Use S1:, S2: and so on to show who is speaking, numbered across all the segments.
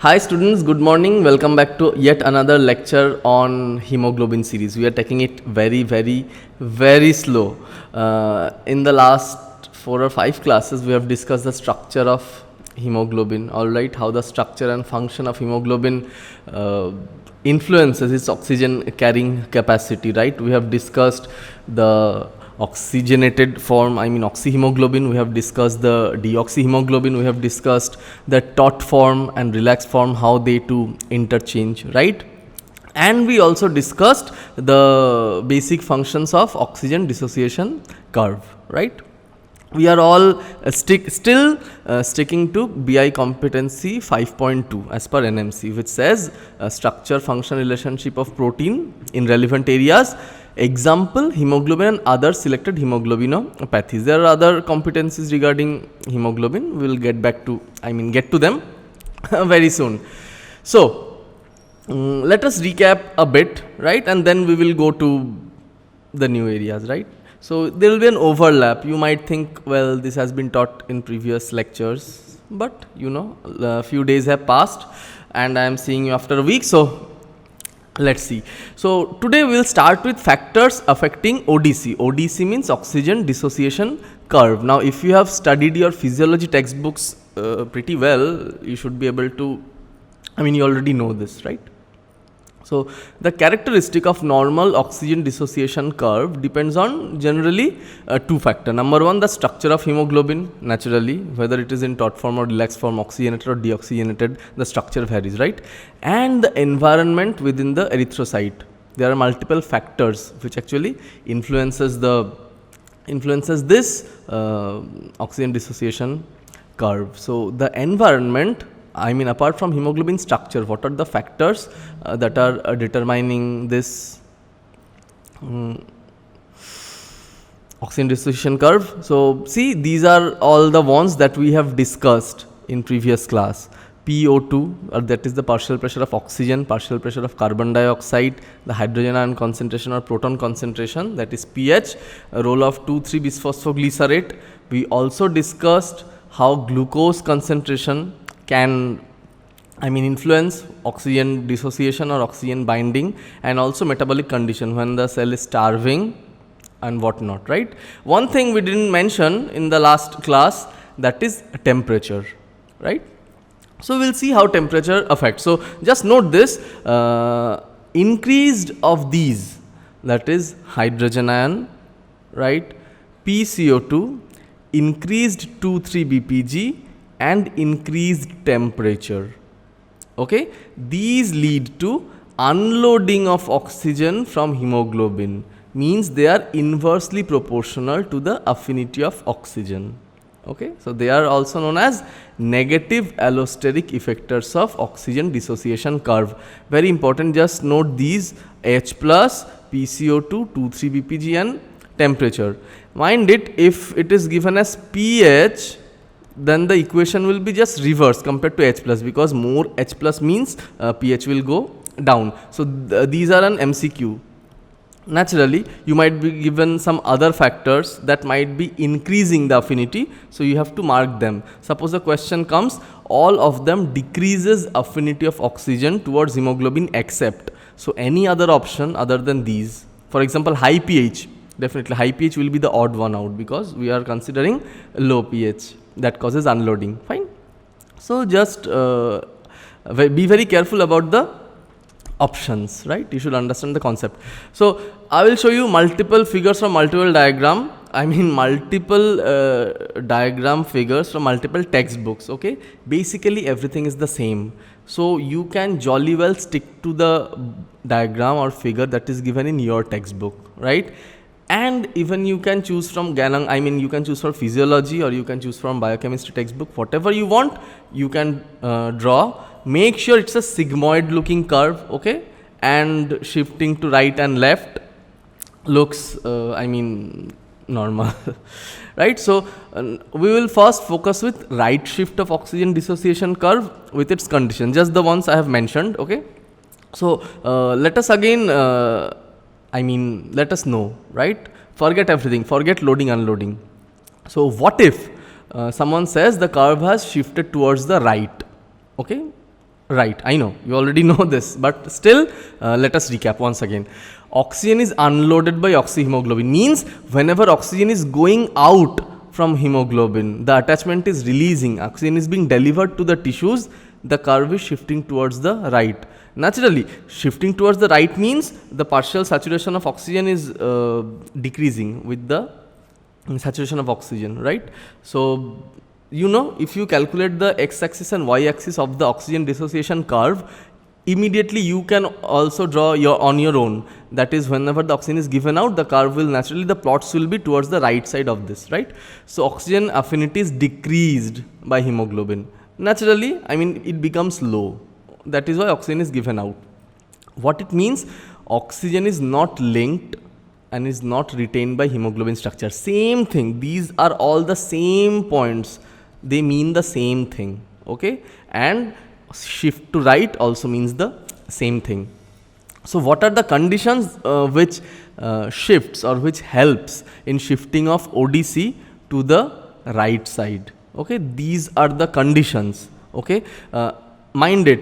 S1: Hi students, good morning. Welcome back to yet another lecture on hemoglobin series. We are taking it very slow. In the last 4 or 5 classes, we have discussed the structure of hemoglobin, alright, how the structure and function of hemoglobin influences its oxygen carrying capacity, right? We have discussed the oxygenated form, oxyhemoglobin. We have discussed the deoxyhemoglobin. We have discussed the taut form and relaxed form, how they two interchange, right? And we also discussed the basic functions of oxygen dissociation curve, right? We are all still sticking to BI competency 5.2 as per NMC, which says structure function relationship of protein in relevant areas. Example, hemoglobin and other selected hemoglobinopathies. There are other competencies regarding hemoglobin. We will get to them very soon. So, let us recap a bit, right? And then we will go to the new areas, right? So, there will be an overlap. You might think, well, this has been taught in previous lectures, but a few days have passed and I am seeing you after a week. So, let's see. So, today we will start with factors affecting ODC. ODC means oxygen dissociation curve. Now, if you have studied your physiology textbooks pretty well, you should be able to, you already know this, right? So, the characteristic of normal oxygen dissociation curve depends on generally two factors. Number one, the structure of hemoglobin, naturally, whether it is in taut form or relaxed form, oxygenated or deoxygenated, the structure varies, right? And the environment within the erythrocyte. There are multiple factors which actually influences this oxygen dissociation curve. So, the environment, apart from hemoglobin structure, what are the factors that are determining this oxygen dissociation curve? So, see, these are all the ones that we have discussed in previous class. PO2, that is the partial pressure of oxygen, partial pressure of carbon dioxide, the hydrogen ion concentration or proton concentration, that is pH, role of 2,3-bisphosphoglycerate. We also discussed how glucose concentration can influence oxygen dissociation or oxygen binding, and also metabolic condition when the cell is starving and whatnot, right? One thing we didn't mention in the last class, that is temperature, right? So, we will see how temperature affects. So, just note this, increased of these, that is hydrogen ion, right, PCO2, increased 2,3-BPG and increased temperature, okay, these lead to unloading of oxygen from hemoglobin, means they are inversely proportional to the affinity of oxygen, okay. So, they are also known as negative allosteric effectors of oxygen dissociation curve. Very important, just note these: H plus, PCO2, 2,3-BPG and temperature. Mind it, if it is given as pH, then the equation will be just reverse compared to H plus, because more H plus means pH will go down. So, these are an MCQ. Naturally, you might be given some other factors that might be increasing the affinity, so you have to mark them. Suppose the question comes, all of them decreases affinity of oxygen towards hemoglobin except. So, any other option other than these, for example, high pH, definitely high pH will be the odd one out, because we are considering low pH that causes unloading, fine. So, just be very careful about the options, right? You should understand the concept. So, I will show you multiple figures from multiple diagram, multiple diagram figures from multiple textbooks, okay. Basically everything is the same. So, you can jolly well stick to the diagram or figure that is given in your textbook, right? And even you can choose from Ganang, you can choose from physiology or you can choose from biochemistry textbook, whatever you want, you can draw. Make sure it's a sigmoid looking curve, okay, and shifting to right and left looks, normal, right? So, we will first focus with right shift of oxygen dissociation curve with its condition, just the ones I have mentioned, okay. So, let us again, let us know, right? Forget everything, forget loading, unloading. So, what if someone says the curve has shifted towards the right, okay? Right, I know, you already know this, but still, let us recap once again. Oxygen is unloaded by oxyhemoglobin, means whenever oxygen is going out from hemoglobin, the attachment is releasing, oxygen is being delivered to the tissues, the curve is shifting towards the right. Naturally, shifting towards the right means the partial saturation of oxygen is decreasing with the saturation of oxygen, right? So, you know, if you calculate the x-axis and y-axis of the oxygen dissociation curve, immediately you can also draw on your own. That is, whenever the oxygen is given out, the curve will naturally, the plots will be towards the right side of this, right? So, oxygen affinity is decreased by hemoglobin. Naturally, I mean, it becomes low. That is why oxygen is given out. What it means, oxygen is not linked and is not retained by hemoglobin structure. Same thing, these are all the same points, they mean the same thing, okay? And shift to right also means the same thing. So what are the conditions which shifts or which helps in shifting of ODC to the right side? Okay, these are the conditions, okay? Mind it,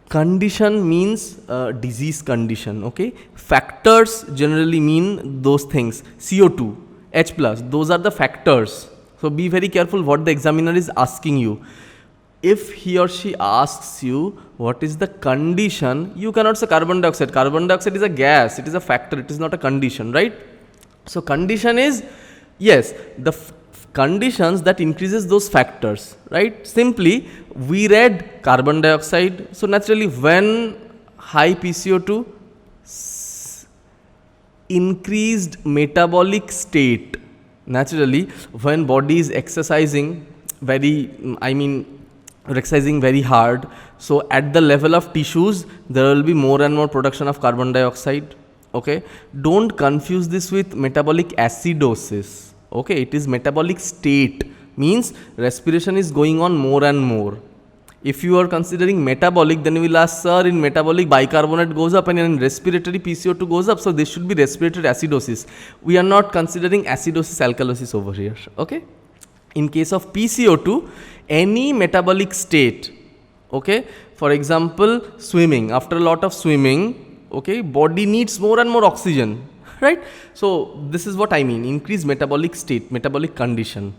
S1: condition means disease condition, okay? Factors generally mean those things, CO2, H+, those are the factors. So be very careful what the examiner is asking you. If he or she asks you what is the condition, you cannot say carbon dioxide. Carbon dioxide is a gas, it is a factor, it is not a condition, right? So condition is, yes, the conditions that increases those factors, right? Simply, we read carbon dioxide. So naturally, when high PCO2, increased metabolic state, naturally, when body is exercising exercising very hard, so at the level of tissues, there will be more and more production of carbon dioxide, okay? Don't confuse this with metabolic acidosis, okay? It is metabolic state, means respiration is going on more and more. If you are considering metabolic, then you will ask, sir, in metabolic bicarbonate goes up and in respiratory PCO2 goes up, so this should be respiratory acidosis. We are not considering acidosis, alkalosis over here, okay? In case of PCO2, any metabolic state, okay, for example, swimming, after a lot of swimming, okay, body needs more and more oxygen, right? So this is what I mean, increased metabolic state, metabolic condition,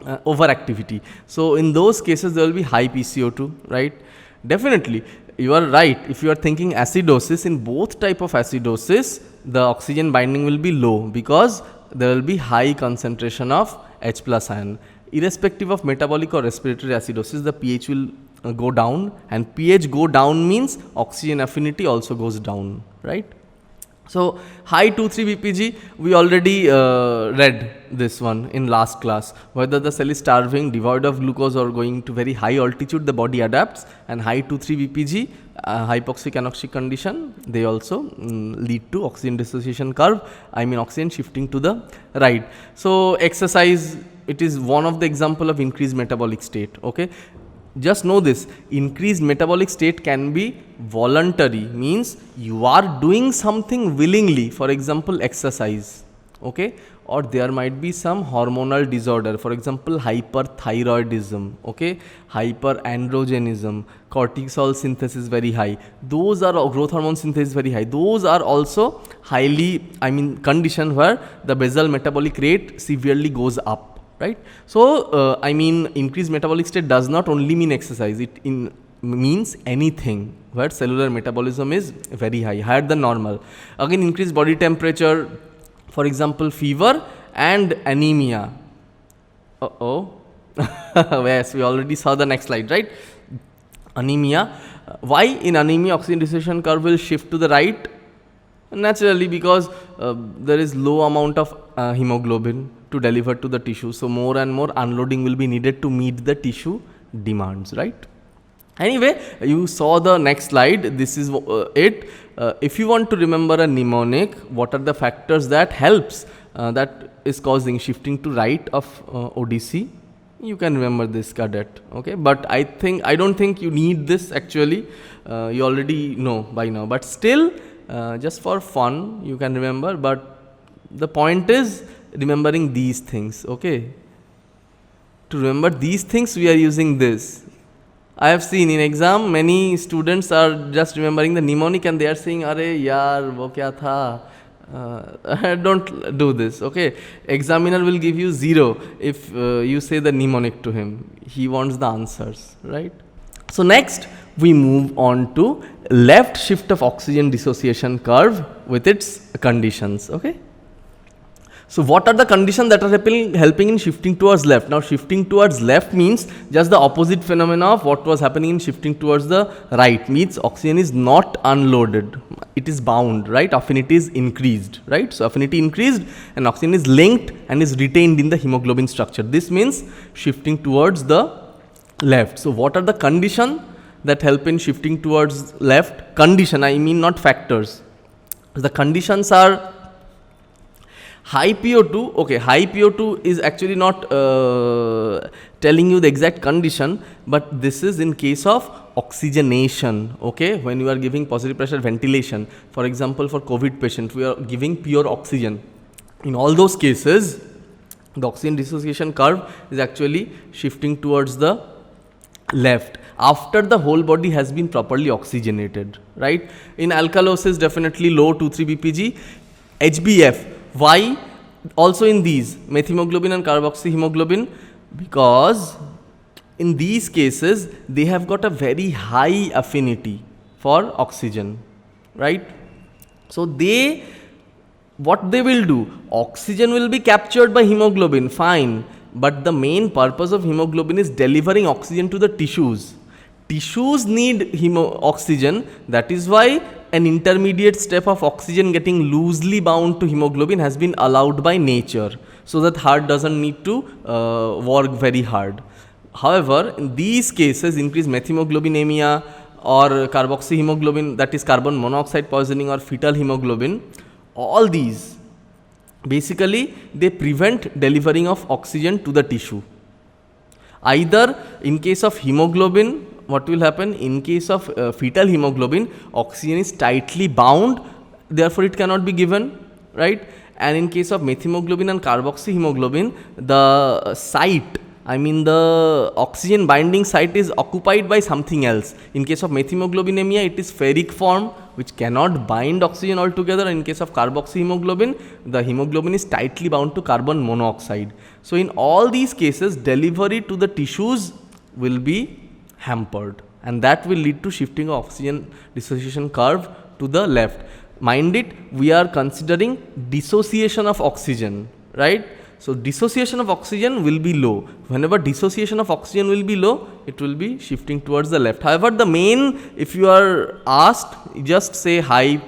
S1: overactivity. So in those cases, there will be high PCO2, right? Definitely, you are right. If you are thinking acidosis, in both type of acidosis, the oxygen binding will be low because there will be high concentration of H+ ion. Irrespective of metabolic or respiratory acidosis, the pH will go down, and pH go down means oxygen affinity also goes down, right? So high 2,3 BPG, we already read this one in last class. Whether the cell is starving, devoid of glucose, or going to very high altitude, the body adapts. And high 2,3 BPG, hypoxic anoxic condition, they also lead to oxygen dissociation curve. I mean oxygen shifting to the right. So exercise, it is one of the example of increased metabolic state, okay? Just know this, increased metabolic state can be voluntary, means you are doing something willingly, for example exercise, okay? Or there might be some hormonal disorder, for example hyperthyroidism, okay? Hyperandrogenism, cortisol synthesis very high, those are growth hormone synthesis very high, those are also highly, condition where the basal metabolic rate severely goes up. Right. So, increased metabolic state does not only mean exercise, it means anything where cellular metabolism is very high, higher than normal. Again, increased body temperature, for example, fever and anemia. Yes, we already saw the next slide, right? Anemia. Why in anemia oxygen dissociation curve will shift to the right? Naturally, because there is low amount of hemoglobin to deliver to the tissue, so more and more unloading will be needed to meet the tissue demands, right? Anyway, you saw the next slide, this is it. If you want to remember a mnemonic, what are the factors that helps, that is causing shifting to right of ODC, you can remember this, cadet, okay? But I don't think you need this actually, you already know by now, but still, just for fun, you can remember, but the point is remembering these things, okay? To remember these things, we are using this. I have seen in exam many students are just remembering the mnemonic and they are saying, "Arey yaar, wo kya tha?" Don't do this. Okay, examiner will give you 0 if you say the mnemonic to him. He wants the answers, right? So next we move on to left shift of oxygen dissociation curve with its conditions. Okay. So what are the conditions that are helping in shifting towards left? Now shifting towards left means just the opposite phenomena of what was happening in shifting towards the right, means oxygen is not unloaded, it is bound, right? Affinity is increased, right? So affinity increased and oxygen is linked and is retained in the hemoglobin structure. This means shifting towards the left. So what are the conditions that help in shifting towards left? Condition, I mean not factors. The conditions are high PO2. Okay, high PO2 is actually not telling you the exact condition, but this is in case of oxygenation. Okay, when you are giving positive pressure ventilation, for example for COVID patient, we are giving pure oxygen. In all those cases, the oxygen dissociation curve is actually shifting towards the left after the whole body has been properly oxygenated, right? In alkalosis, definitely low 2,3 BPG. HbF, why also in these methemoglobin and carboxyhemoglobin? Because in these cases they have got a very high affinity for oxygen, right? So what they will do, oxygen will be captured by hemoglobin, fine, but the main purpose of hemoglobin is delivering oxygen to the tissues. Tissues need oxygen, that is why an intermediate step of oxygen getting loosely bound to hemoglobin has been allowed by nature, so that heart doesn't need to work very hard. However, in these cases, increased methemoglobinemia or carboxyhemoglobin, that is carbon monoxide poisoning, or fetal hemoglobin, all these basically they prevent delivering of oxygen to the tissue. Either in case of hemoglobin, what will happen? In case of fetal hemoglobin, oxygen is tightly bound, therefore it cannot be given, right? And in case of methemoglobin and carboxyhemoglobin, the site, I mean the oxygen binding site is occupied by something else. In case of methemoglobinemia, it is ferric form which cannot bind oxygen altogether. In case of carboxyhemoglobin, the hemoglobin is tightly bound to carbon monoxide. So in all these cases, delivery to the tissues will be hampered, and that will lead to shifting of oxygen dissociation curve to the left. Mind it, we are considering dissociation of oxygen, right? So dissociation of oxygen will be low. Whenever dissociation of oxygen will be low, it will be shifting towards the left. However, the main, if you are asked, just say high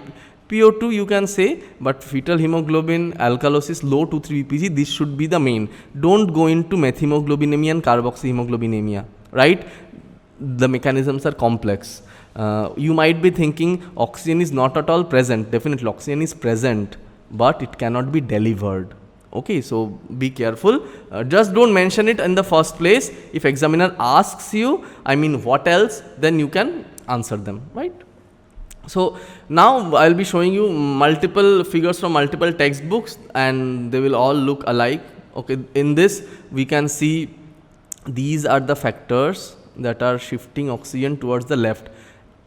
S1: PO2 you can say, but fetal hemoglobin, alkalosis, low 2,3 BPG, this should be the main. Don't go into methemoglobinemia and carboxyhemoglobinemia, right? The mechanisms are complex. You might be thinking oxygen is not at all present. Definitely oxygen is present, but it cannot be delivered. Okay, so be careful. Just don't mention it in the first place. If examiner asks you, I mean what else, then you can answer them, right? So now I'll be showing you multiple figures from multiple textbooks and they will all look alike. Okay, in this we can see these are the factors that are shifting oxygen towards the left.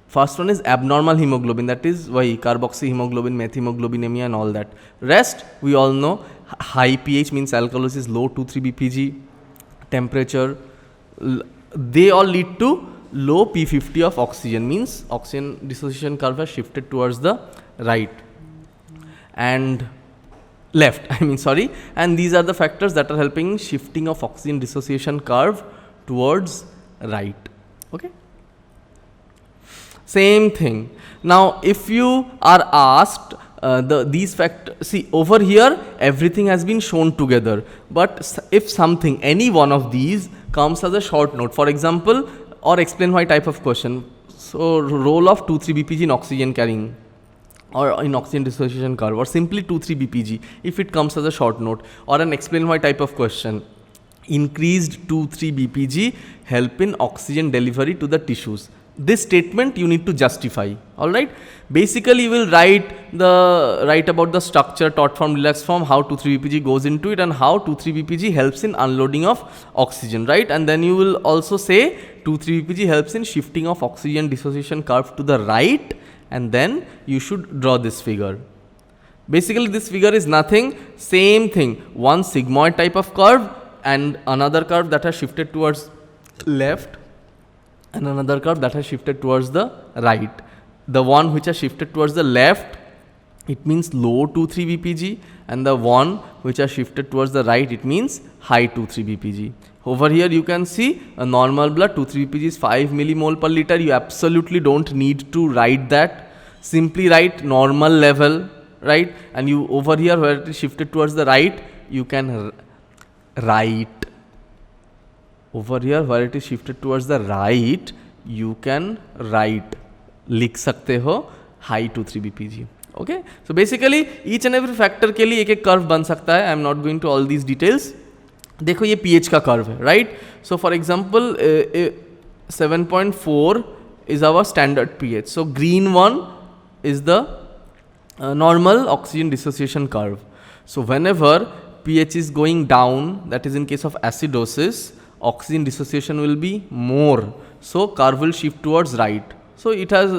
S1: First one is abnormal hemoglobin, that is why carboxyhemoglobin, methemoglobinemia and all that. Rest we all know. High pH means alkalosis, low 2,3 BPG, temperature, they all lead to low P50 of oxygen, means oxygen dissociation curve has shifted towards the right and left, and these are the factors that are helping shifting of oxygen dissociation curve towards right. Okay, same thing. Now if you are asked these factors, see over here everything has been shown together, but if something, any one of these comes as a short note, for example, or explain why type of question, so role of 2,3 BPG in oxygen carrying or in oxygen dissociation curve, or simply 2,3 BPG if it comes as a short note, or an explain why type of question, increased 2,3 BPG help in oxygen delivery to the tissues. This statement you need to justify. All right. Basically, you will write about the structure, taut form, relaxed form, how 2,3-BPG goes into it, and how 2,3-BPG helps in unloading of oxygen, right? And then you will also say 2,3-BPG helps in shifting of oxygen dissociation curve to the right, and then you should draw this figure. Basically, this figure is nothing, same thing, one sigmoid type of curve and another curve that has shifted towards left and another curve that has shifted towards the right. The one which has shifted towards the left, it means low 2,3-BPG, and the one which has shifted towards the right, it means high 2,3-BPG. Over here you can see a normal blood 2,3-BPG is 5 millimole per liter. You absolutely don't need to write that. Simply write normal level, right? And you over here where it is shifted towards the right, you can write. Over here where it is shifted towards the right, you can write. लिख सकते हो high 2,3-BPG. Okay, so basically each and every factor के लिए एक एक curve बन सकता है. I am not going to all these details. देखो ये पीएच का कर्व है, right? So for example 7.4 is our standard pH. So green one is the normal oxygen dissociation curve. So whenever pH is going down, that is in case of acidosis, oxygen dissociation will be more. So curve will shift towards right. So it has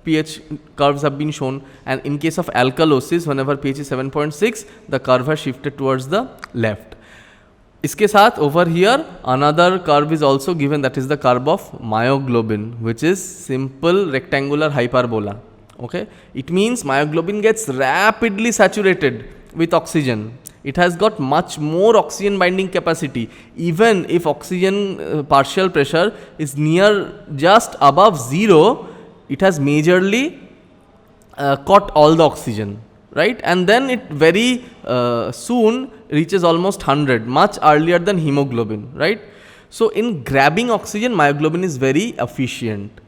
S1: pH curves have been shown, and in case of alkalosis, whenever pH is 7.6, the curve has shifted towards the left. इसके साथ over here another curve is also given, that is the curve of myoglobin, which is simple rectangular hyperbola. Okay, it means myoglobin gets rapidly saturated with oxygen. It has got much more oxygen binding capacity. Even if oxygen partial pressure is near just above 0, it has majorly caught all the oxygen, right? And then it very soon reaches almost 100, much earlier than hemoglobin, right? So in grabbing oxygen, myoglobin is very efficient.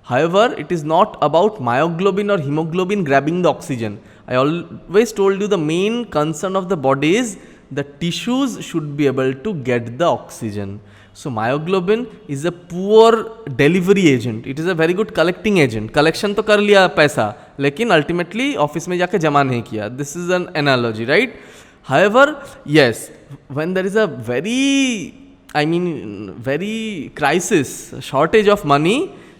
S1: However, it is not about myoglobin or hemoglobin grabbing the oxygen. I always told you the main concern of the body is the tissues should be able to get the oxygen. So myoglobin is a poor delivery agent. It is a very good collecting agent. Collection तो कर लिया पैसा, लेकिन ultimately office में जाके जमा नहीं किया. This is an analogy, right? However, yes, when there is a very crisis, shortage of money,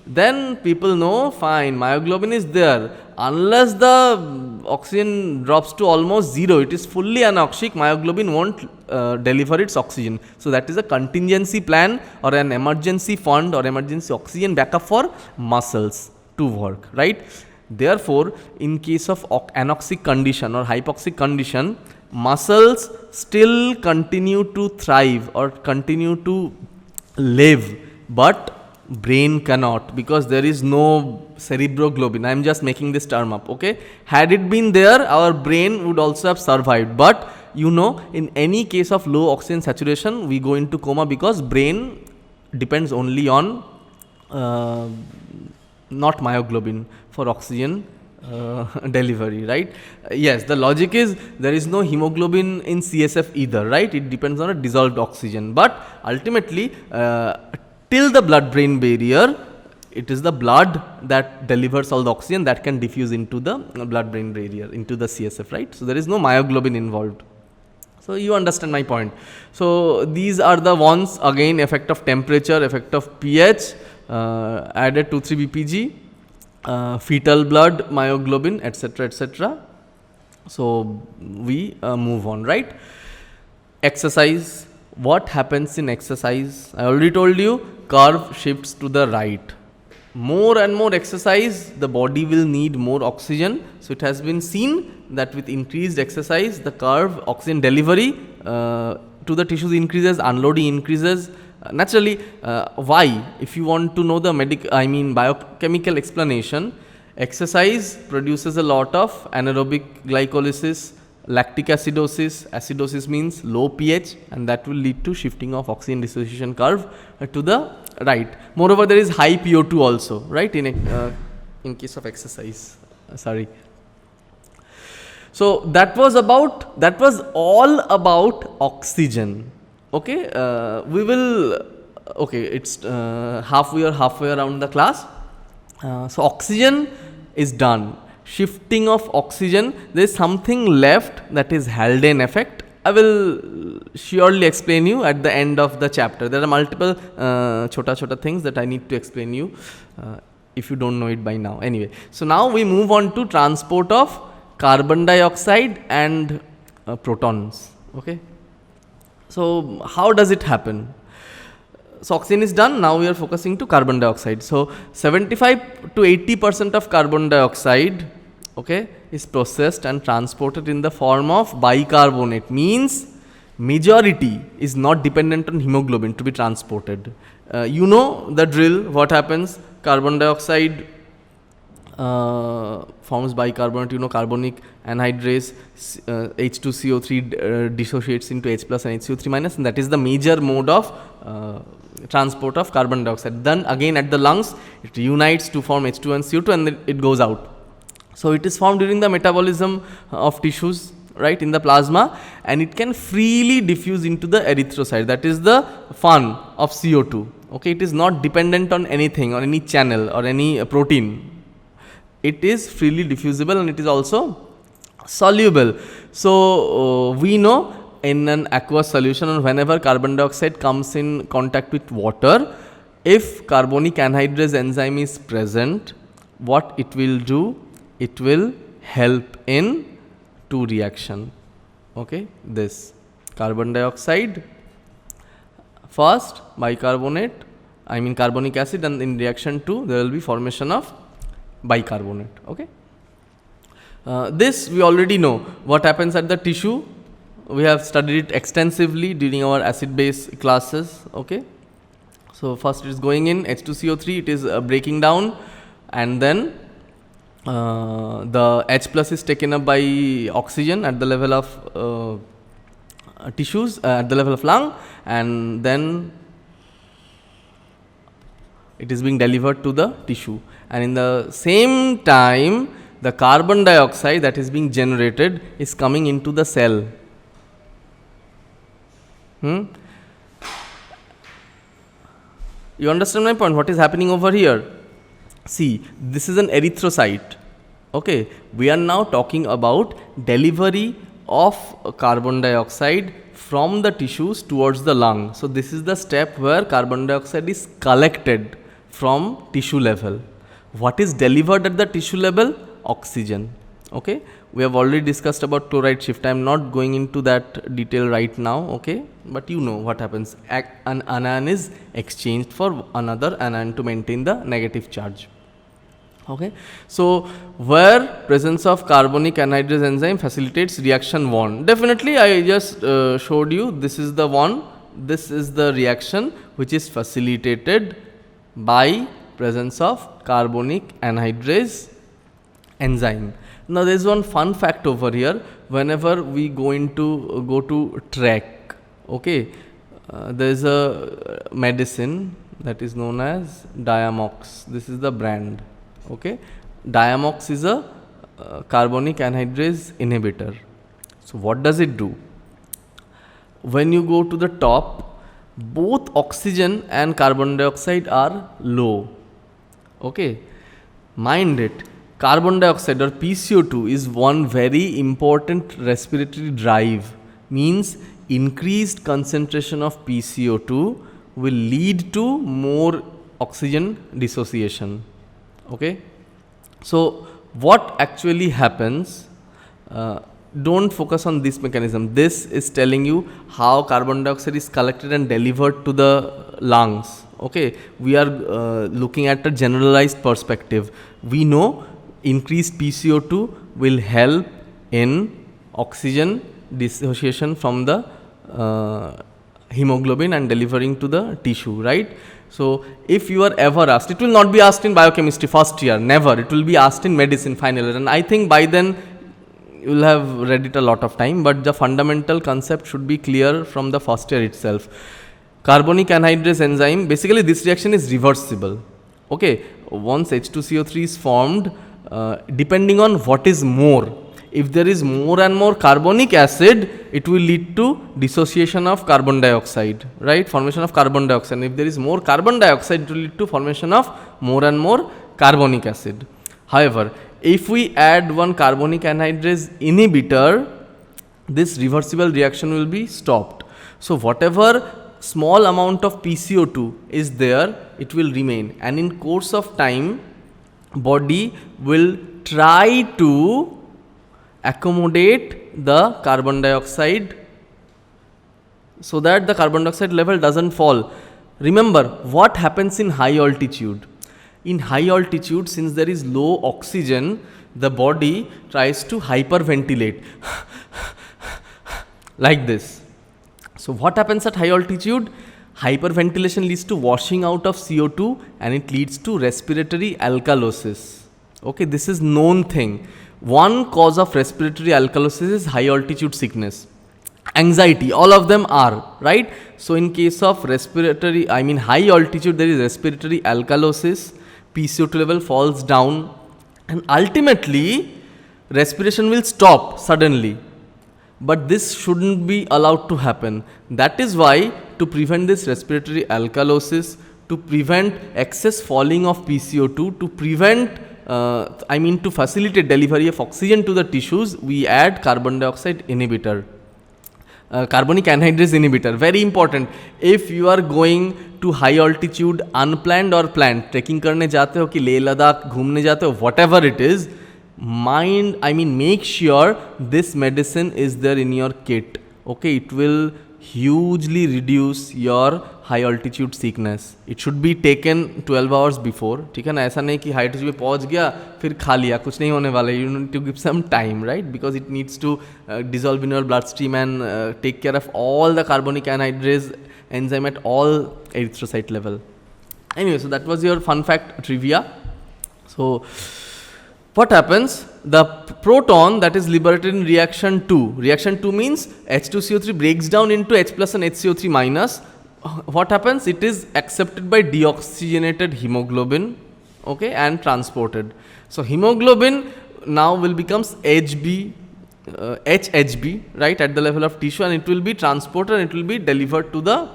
S1: then people know, fine, myoglobin is there. Unless the oxygen drops to almost 0, it is fully anoxic, myoglobin won't deliver its oxygen. So that is a contingency plan or an emergency fund or emergency oxygen backup for muscles to work, right? Therefore, in case of anoxic condition or hypoxic condition, muscles still continue to thrive or continue to live, but brain cannot, because there is no cerebroglobin. I am just making this term up, okay? Had it been there, our brain would also have survived. But you know, in any case of low oxygen saturation, we go into coma because brain depends only on not myoglobin for oxygen delivery, right? Yes, the logic is there is no hemoglobin in CSF either, right? It depends on a dissolved oxygen. But ultimately, till the blood-brain barrier, it is the blood that delivers all the oxygen that can diffuse into the blood-brain barrier, into the CSF, right? So there is no myoglobin involved. So you understand my point. So these are the ones, again, effect of temperature, effect of pH, added 2,3-BPG, fetal blood, myoglobin, etc., etc. So we move on, right? Exercise. What happens in exercise? I already told you, curve shifts to the right. More and more exercise, the body will need more oxygen. So it has been seen that with increased exercise, the curve oxygen delivery to the tissues increases, unloading increases. Naturally, why? If you want to know the biochemical explanation, exercise produces a lot of anaerobic glycolysis, lactic acidosis. Acidosis means low pH, and that will lead to shifting of oxygen dissociation curve to the right. Moreover, there is high PO2 also, right, in case of exercise. Sorry. So that was all about oxygen. Okay, we will okay, it's halfway around the class. So oxygen is done. Shifting of oxygen, there is something left, that is Haldane effect. I will surely explain you at the end of the chapter. There are multiple chota things that I need to explain you if you don't know it by now. Anyway, so now we move on to transport of carbon dioxide and protons. Okay. So how does it happen? So oxygen is done, now we are focusing to carbon dioxide. So 75 to 80% of carbon dioxide, okay, is processed and transported in the form of bicarbonate. Means majority is not dependent on hemoglobin to be transported. You know the drill, what happens? Carbon dioxide forms bicarbonate, you know, carbonic anhydrase, H2CO3 dissociates into H plus and HCO3 minus, and that is the major mode of transport of carbon dioxide. Then again at the lungs, it unites to form H2 and CO2, and then it goes out. So it is formed during the metabolism of tissues, right, in the plasma, and it can freely diffuse into the erythrocyte. That is the fun of CO2. Okay, it is not dependent on anything, or any channel, or any protein. It is freely diffusible, and it is also soluble. So we know in an aqueous solution, or whenever carbon dioxide comes in contact with water, if carbonic anhydrase enzyme is present, what it will do? It will help in two reaction. Okay, this carbon dioxide, first bicarbonate, I mean carbonic acid, and in reaction 2 there will be formation of bicarbonate. Okay, this we already know what happens at the tissue. We have studied it extensively during our acid base classes. Okay, so first it is going in H2CO3, it is breaking down, and then the H plus is taken up by oxygen at the level of tissues, at the level of lung, and then it is being delivered to the tissue, and in the same time the carbon dioxide that is being generated is coming into the cell. You understand my point? What is happening over here? See, this is an erythrocyte. Okay, we are now talking about delivery of carbon dioxide from the tissues towards the lung. So this is the step where carbon dioxide is collected from tissue level. What is delivered at the tissue level? Oxygen. Okay, we have already discussed about chloride shift. I am not going into that detail right now. Okay, but you know what happens. An anion is exchanged for another anion to maintain the negative charge. Okay, so where presence of carbonic anhydrase enzyme facilitates reaction 1. Definitely I just showed you, this is the one, this is the reaction which is facilitated by presence of carbonic anhydrase enzyme. Now there is one fun fact over here. Whenever we go to trek, okay, there is a medicine that is known as Diamox. This is the brand. Okay, Diamox is a carbonic anhydrase inhibitor. So what does it do? When you go to the top, both oxygen and carbon dioxide are low. Okay, mind it, carbon dioxide or PCO2 is one very important respiratory drive. Means increased concentration of PCO2 will lead to more oxygen dissociation. Okay, so what actually happens? Don't focus on this mechanism. This is telling you how carbon dioxide is collected and delivered to the lungs. Okay, we are looking at a generalized perspective. We know increased PCO2 will help in oxygen dissociation from the hemoglobin and delivering to the tissue, right? So if you are ever asked, it will not be asked in biochemistry first year, never. It will be asked in medicine final year, and I think by then you will have read it a lot of time, but the fundamental concept should be clear from the first year itself. Carbonic anhydrase enzyme, basically this reaction is reversible. Okay, once H2CO3 is formed, depending on what is more, If there is more and more carbonic acid, it will lead to dissociation of carbon dioxide, right? Formation of carbon dioxide. If there is more carbon dioxide, it will lead to formation of more and more carbonic acid. However, if we add one carbonic anhydrase inhibitor, this reversible reaction will be stopped. So whatever small amount of PCO2 is there, it will remain, and in course of time body will try to accommodate the carbon dioxide so that the carbon dioxide level doesn't fall. Remember what happens in high altitude. In high altitude, since there is low oxygen, the body tries to hyperventilate like this. So what happens at high altitude? Hyperventilation leads to washing out of CO2 and it leads to respiratory alkalosis. Okay, this is known thing. One cause of respiratory alkalosis is high altitude sickness. Anxiety, all of them are, right? So in case of high altitude, there is respiratory alkalosis, PCO2 level falls down, and ultimately respiration will stop suddenly. But this shouldn't be allowed to happen. That is why, to prevent this respiratory alkalosis, to prevent excess falling of PCO2, to prevent to facilitate delivery of oxygen to the tissues, we add carbon dioxide inhibitor, carbonic anhydrase inhibitor. Very important. If you are going to high altitude, unplanned or planned, trekking करने जाते हो कि लेह लद्दाख घूमने जाते हो, whatever it is, make sure this medicine is there in your kit. Okay, it will hugely reduce your high altitude sickness. It should be taken 12 hours before. ठीक है ना, ऐसा नहीं कि high altitude पे पहुंच गया फिर खा लिया, कुछ नहीं होने वाला. You need to give some time, right? Because it needs to dissolve in your bloodstream and take care of all the carbonic anhydrase enzyme at all erythrocyte level. Anyway, so that was your fun fact trivia. So what happens? The proton that is liberated in reaction 2. Reaction 2 means H2CO3 breaks down into H plus and HCO3 minus. What happens? It is accepted by deoxygenated hemoglobin, okay, and transported. So hemoglobin now will becomes HB, HHB, right, at the level of tissue, and it will be transported and it will be delivered to the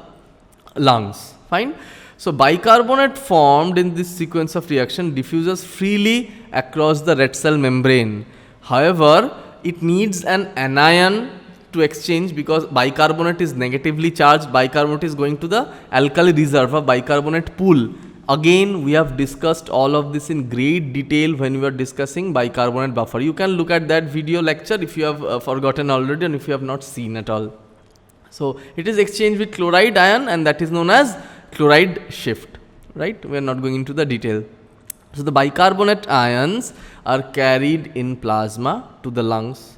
S1: lungs. Fine. So bicarbonate formed in this sequence of reaction diffuses freely across the red cell membrane. However, it needs an anion to exchange because bicarbonate is negatively charged. Bicarbonate is going to the alkali reserve of bicarbonate pool. Again, we have discussed all of this in great detail when we were discussing bicarbonate buffer. You can look at that video lecture if you have forgotten already and if you have not seen at all. So it is exchanged with chloride ion, and that is known as chloride shift, right? We are not going into the detail. So the bicarbonate ions are carried in plasma to the lungs.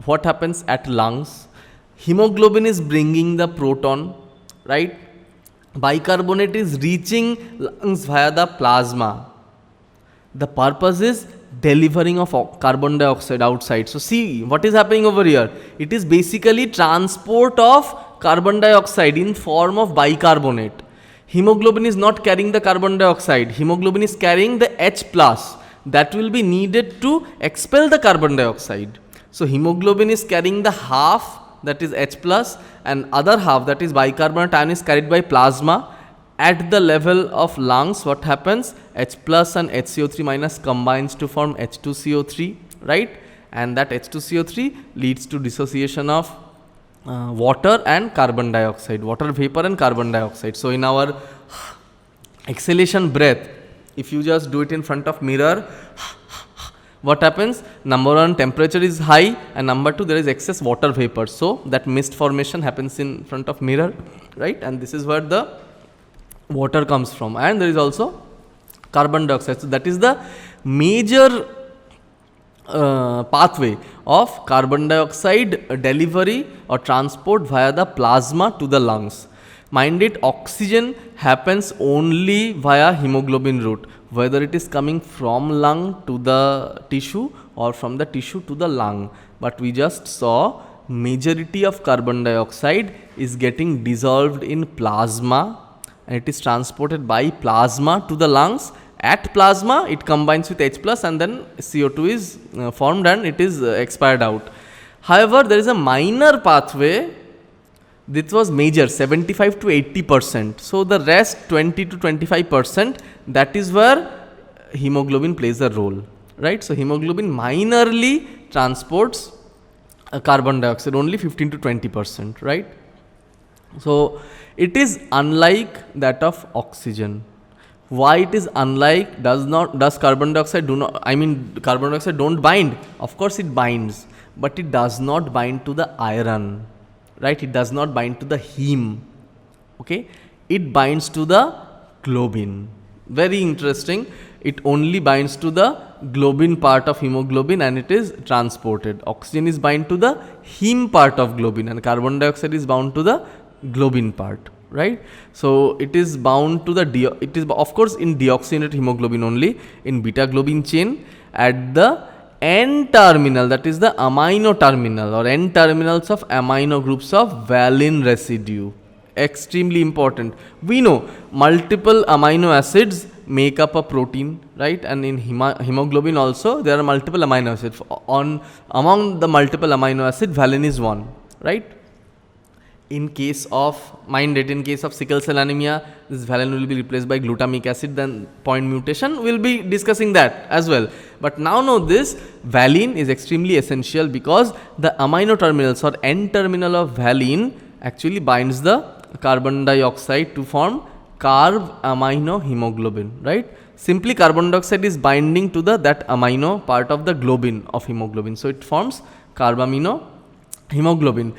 S1: What happens at lungs? Hemoglobin is bringing the proton, right? Bicarbonate is reaching lungs via the plasma. The purpose is delivering of carbon dioxide outside. So see what is happening over here. It is basically transport of carbon dioxide in form of bicarbonate. Hemoglobin is not carrying the carbon dioxide. Hemoglobin is carrying the H plus that will be needed to expel the carbon dioxide. So hemoglobin is carrying the half, that is H plus, and other half, that is bicarbonate ion, is carried by plasma. At the level of lungs, what happens? H plus and HCO3 minus combines to form H2CO3, right? And that H2CO3 leads to dissociation of water and carbon dioxide, water vapor and carbon dioxide. So in our exhalation breath, if you just do it in front of mirror, what happens? Number one, temperature is high, and number two, there is excess water vapor. So that mist formation happens in front of mirror, right? And this is where the water comes from, and there is also carbon dioxide. So that is the major pathway of carbon dioxide delivery or transport via the plasma to the lungs. Mind it, oxygen happens only via hemoglobin route, whether it is coming from lung to the tissue or from the tissue to the lung. But we just saw majority of carbon dioxide is getting dissolved in plasma, and it is transported by plasma to the lungs, At plasma, it combines with H plus and then CO2 is formed and it is expired out. However, there is a minor pathway. This was major, 75 to 80%. So the rest 20 to 25%, that is where hemoglobin plays a role, right? So hemoglobin minorly transports carbon dioxide, only 15 to 20%, right? So it is unlike that of oxygen. Why it is unlike? Does carbon dioxide carbon dioxide don't bind? Of course it binds, but it does not bind to the iron, right? It does not bind to the heme. Okay, it binds to the globin. Very interesting. It only binds to the globin part of hemoglobin and it is transported. Oxygen is bind to the heme part of globin and carbon dioxide is bound to the globin part, right? So it is bound to the it is of course in deoxygenated hemoglobin only, in beta globin chain at the N terminal, that is the amino terminal or N terminals of amino groups of valine residue. Extremely important. We know multiple amino acids make up a protein, right? And in hemoglobin also there are multiple amino acids. Among the multiple amino acid, valine is one, right? In case of sickle cell anemia, this valine will be replaced by glutamic acid, then point mutation. We'll be discussing that as well. But now know this, valine is extremely essential because the amino terminals or N terminal of valine actually binds the carbon dioxide to form carb amino hemoglobin, right? Simply carbon dioxide is binding to that amino part of the globin of hemoglobin. So it forms carb amino hemoglobin.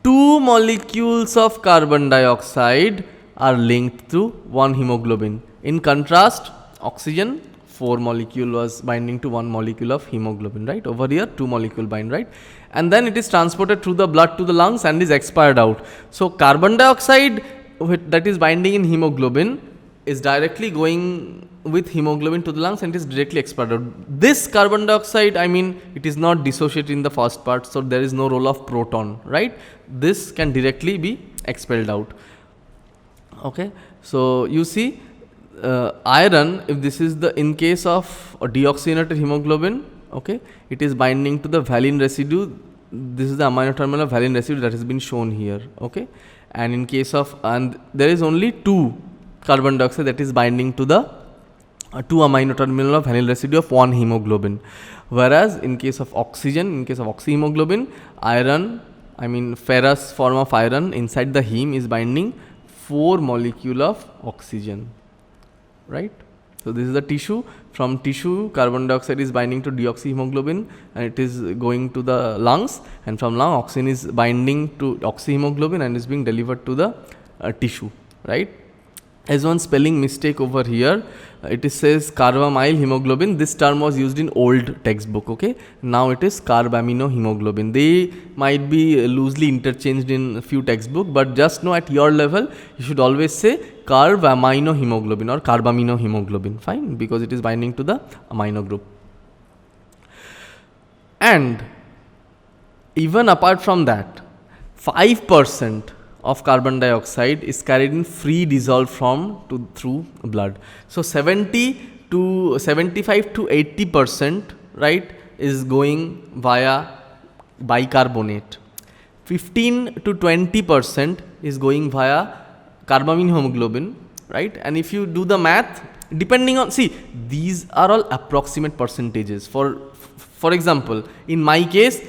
S1: 2 molecules of carbon dioxide are linked to one hemoglobin. In contrast, oxygen, 4 molecule was binding to 1 molecule of hemoglobin, right? Over here 2 molecule bind, right? And then it is transported through the blood to the lungs and is expired out. So carbon dioxide that is binding in hemoglobin is directly going with hemoglobin to the lungs and is directly expired out. This carbon dioxide, it is not dissociated in the first part, so there is no role of proton, right? This can directly be expelled out. Okay, so you see iron, if this is in case of a deoxygenated hemoglobin, okay, it is binding to the valine residue. This is the amino terminal of valine residue that has been shown here, okay. And in case of, and there is only 2 carbon dioxide that is binding to the 2 amino terminal of valine residue of 1 hemoglobin. Whereas in case of oxygen, in case of oxyhemoglobin, iron, ferrous form of iron inside the heme is binding 4 molecule of oxygen, right? So this is the tissue. From tissue, carbon dioxide is binding to deoxyhemoglobin and it is going to the lungs, and from lung, oxygen is binding to oxyhemoglobin and is being delivered to the tissue, right? As one spelling mistake over here, it says carbamyl hemoglobin. This term was used in old textbook, okay. Now it is carbamino hemoglobin. They might be loosely interchanged in a few textbooks, but just know at your level, you should always say carbamino hemoglobin or carbamino hemoglobin, fine, because it is binding to the amino group. And even apart from that, 5% of carbon dioxide is carried in free dissolved form through blood. So 75 to 80%, right, is going via bicarbonate. 15 to 20% is going via carbamine hemoglobin, right? And if you do the math, depending on, see, these are all approximate percentages. For example, in my case,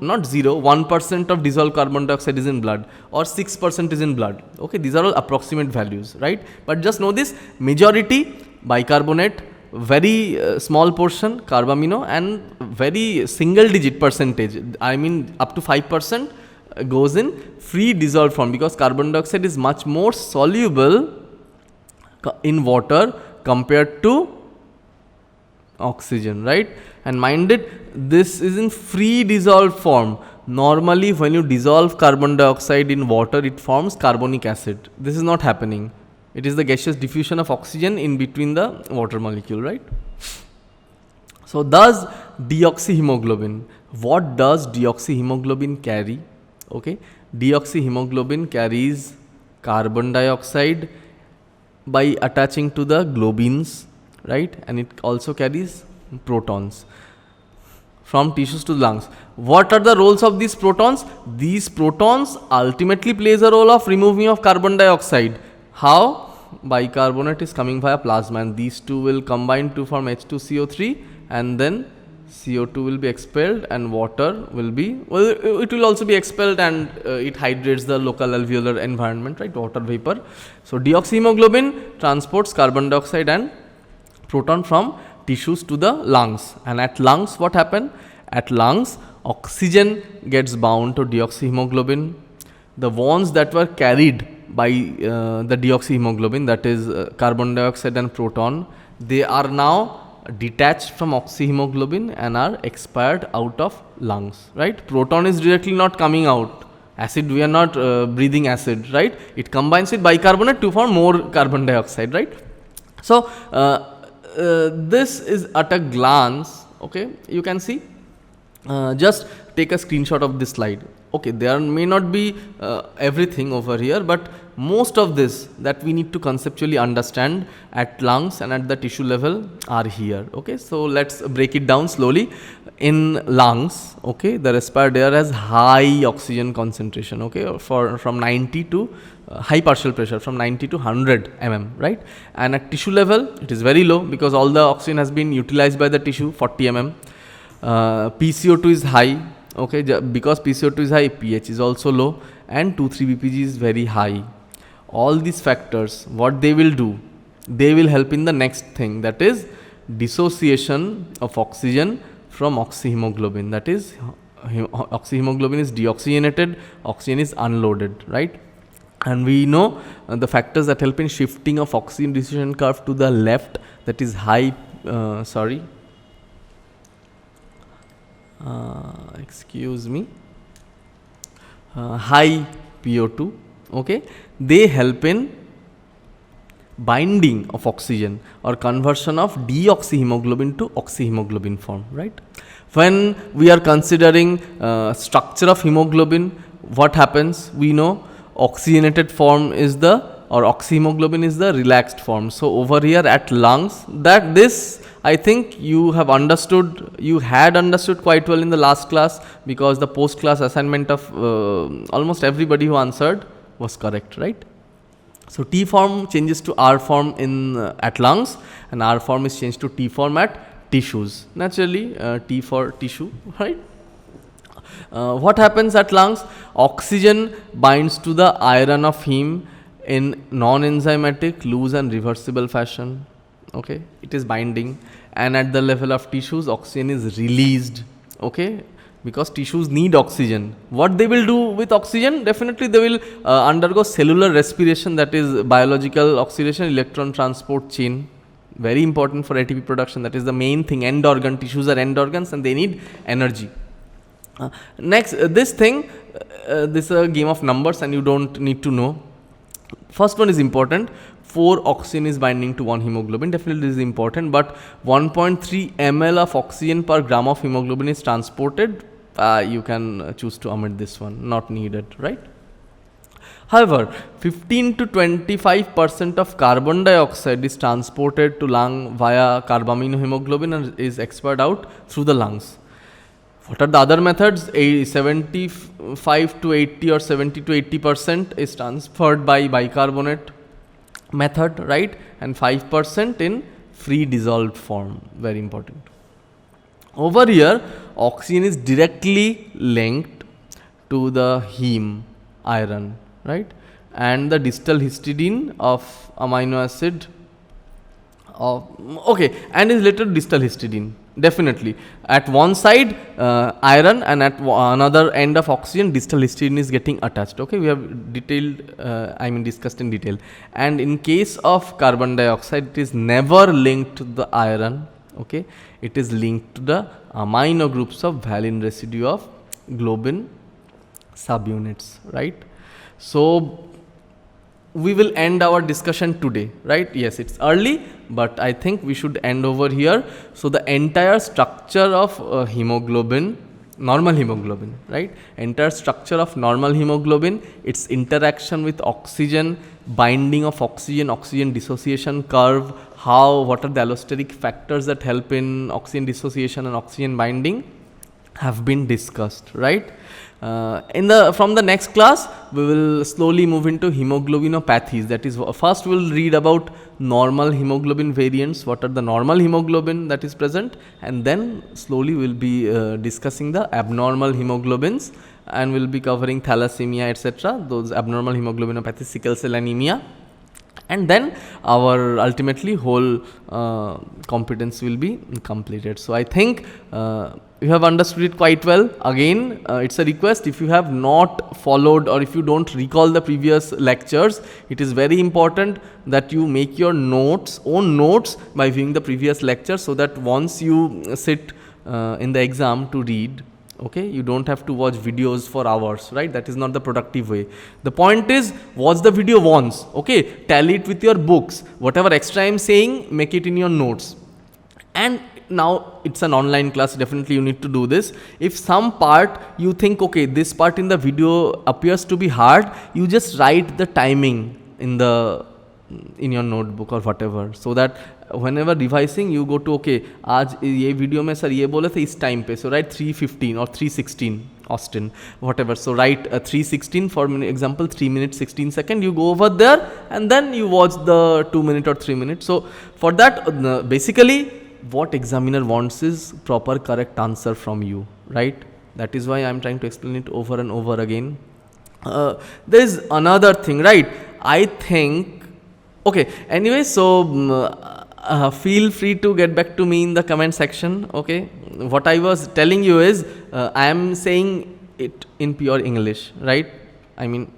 S1: 1% of dissolved carbon dioxide is in blood or 6% is in blood. Okay, these are all approximate values, right? But just know this, majority bicarbonate, very small portion carbamino, and very single digit percentage, up to 5% goes in free dissolved form, because carbon dioxide is much more soluble in water compared to oxygen, right? And mind it, this is in free dissolved form. Normally when you dissolve carbon dioxide in water, it forms carbonic acid. This is not happening. It is the gaseous diffusion of oxygen in between the water molecule, right? So thus deoxyhemoglobin, what does deoxyhemoglobin carry? Okay, deoxyhemoglobin carries carbon dioxide by attaching to the globins, right? And it also carries protons from tissues to lungs. What are the roles of these protons? These protons ultimately plays a role of removing of carbon dioxide. How? Bicarbonate is coming via plasma, and these two will combine to form H2CO3, and then CO2 will be expelled and water will be, well, it will also be expelled, and it hydrates the local alveolar environment, right, water vapor. So deoxyhemoglobin transports carbon dioxide and proton from tissues to the lungs, and at lungs what happen? At lungs oxygen gets bound to deoxyhemoglobin. The bonds that were carried by the deoxyhemoglobin, that is carbon dioxide and proton, they are now detached from oxyhemoglobin and are expired out of lungs, right? Proton is directly not coming out. Acid, we are not breathing acid, right? It combines with bicarbonate to form more carbon dioxide, right? So this is at a glance, okay, you can see. Just take a screenshot of this slide. Okay, there may not be everything over here, but most of this that we need to conceptually understand at lungs and at the tissue level are here. Okay, so let's break it down slowly. In lungs, okay, the respired air has high oxygen concentration, okay, from 90 to high partial pressure from 90 to 100 mm, right? And at tissue level it is very low because all the oxygen has been utilized by the tissue, 40 mm. PCO2 is high, okay, because PCO2 is high, pH is also low, and 2,3 BPG is very high. All these factors, what they will do, they will help in the next thing, that is dissociation of oxygen from oxyhemoglobin. That is, oxyhemoglobin is deoxygenated, oxygen is unloaded, right? And we know the factors that help in shifting of oxygen dissociation curve to the left, that is high, excuse me, high PO2, okay, they help in binding of oxygen or conversion of deoxyhemoglobin to oxyhemoglobin form, right? When we are considering structure of hemoglobin, what happens? We know oxygenated form is the, or oxyhemoglobin is the relaxed form. So over here at lungs, that this I think you have understood, you had understood quite well in the last class, because the post class assignment of almost everybody who answered was correct, right? So T form changes to R form in at lungs, and R form is changed to T form at tissues. Naturally, T for tissue, right? What happens at lungs? Oxygen binds to the iron of heme in non-enzymatic, loose and reversible fashion. Okay, it is binding, and at the level of tissues, oxygen is released. Okay, because tissues need oxygen. What they will do with oxygen? Definitely they will undergo cellular respiration, that is biological oxidation, electron transport chain. Very important for ATP production. That is the main thing. End organ, tissues are end organs and they need energy. Next, this thing, this is a game of numbers and you don't need to know. First one is important. 4 oxygen is binding to 1 hemoglobin. Definitely this is important, but 1.3 ml of oxygen per gram of hemoglobin is transported. You can choose to omit this one, not needed, right? However, 15 to 25% of carbon dioxide is transported to lung via carbaminohemoglobin and is expired out through the lungs. What are the other methods? 75 to 80 or 70 to 80% is transferred by bicarbonate method, right? And 5% in free dissolved form. Very important. Over here, oxygen is directly linked to the heme iron, right? And the distal histidine of amino acid of, okay, and is related to distal histidine. Definitely. At one side, iron, and at another end of oxygen, distal histidine is getting attached. Okay, we have detailed, discussed in detail. And in case of carbon dioxide, it is never linked to the iron. Okay, it is linked to the amino groups of valine residue of globin subunits, right? So we will end our discussion today, right? Yes, it's early, but I think we should end over here. So the entire structure of hemoglobin, normal hemoglobin, right? Entire structure of normal hemoglobin, its interaction with oxygen, binding of oxygen, oxygen dissociation curve, what are the allosteric factors that help in oxygen dissociation and oxygen binding have been discussed, right? From the next class, we will slowly move into hemoglobinopathies. That is, first we will read about normal hemoglobin variants, what are the normal hemoglobin that is present, and then slowly we will be discussing the abnormal hemoglobins, and we will be covering thalassemia, etc., those abnormal hemoglobinopathies, sickle cell anemia. And then our ultimately whole competence will be completed. So I think you have understood it quite well. Again, it's a request, if you have not followed or if you don't recall the previous lectures, it is very important that you make your own notes by viewing the previous lectures, so that once you sit in the exam to read, okay, you don't have to watch videos for hours, right? That is not the productive way. The point is, watch the video once, okay, tally it with your books, whatever extra I am saying, make it in your notes. And now it's an online class, definitely you need to do this. If some part you think, okay, this part in the video appears to be hard, you just write the timing in your notebook or whatever, so that whenever revising you go to, okay, आज ये video में sir ये बोले थे इस time पे, so write 3:15 or 3:16 Austin, whatever, so write 3:16 for example 3 minutes 16 seconds, you go over there and then you watch the 2 minute or 3 minutes. So for that, basically what examiner wants is proper correct answer from you, right? That is why I am trying to explain it over and over again. There is another thing, right? I think, okay, anyway, so feel free to get back to me in the comment section, okay? What I was telling you is, I am saying it in pure English, right? I mean,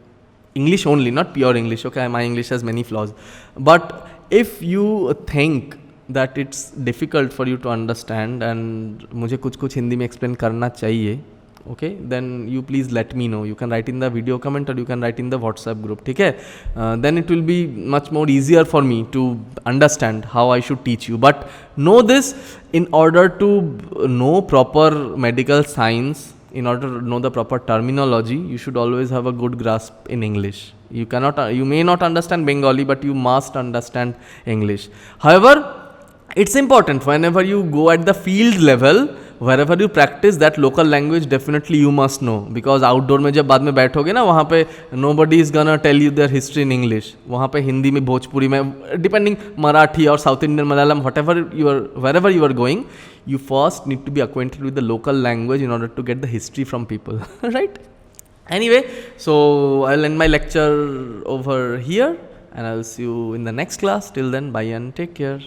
S1: English only, not pure English, okay? My English has many flaws. But if you think that it's difficult for you to understand and मुझे कुछ हिंदी में explain करना चाहिए, okay, then you please let me know. You can write in the video comment or you can write in the WhatsApp group, ठीक है? Then it will be much more easier for me to understand how I should teach you. But know this, in order to know proper medical science, in order to know the proper terminology, you should always have a good grasp in English. You may not understand Bengali, but you must understand English. However, it's important whenever you go at the field level, wherever you practice, that local language definitely you must know, because outdoor में जब बाद में बैठोगे ना, वहाँ पे nobody is gonna tell you their history in English. वहाँ पे हिंदी में, भोजपुरी में, depending Marathi or South Indian, Malayalam, wherever you are going, you first need to be acquainted with the local language in order to get the history from people, right? Anyway, so I'll end my lecture over here and I'll see you in the next class. Till then, bye and take care.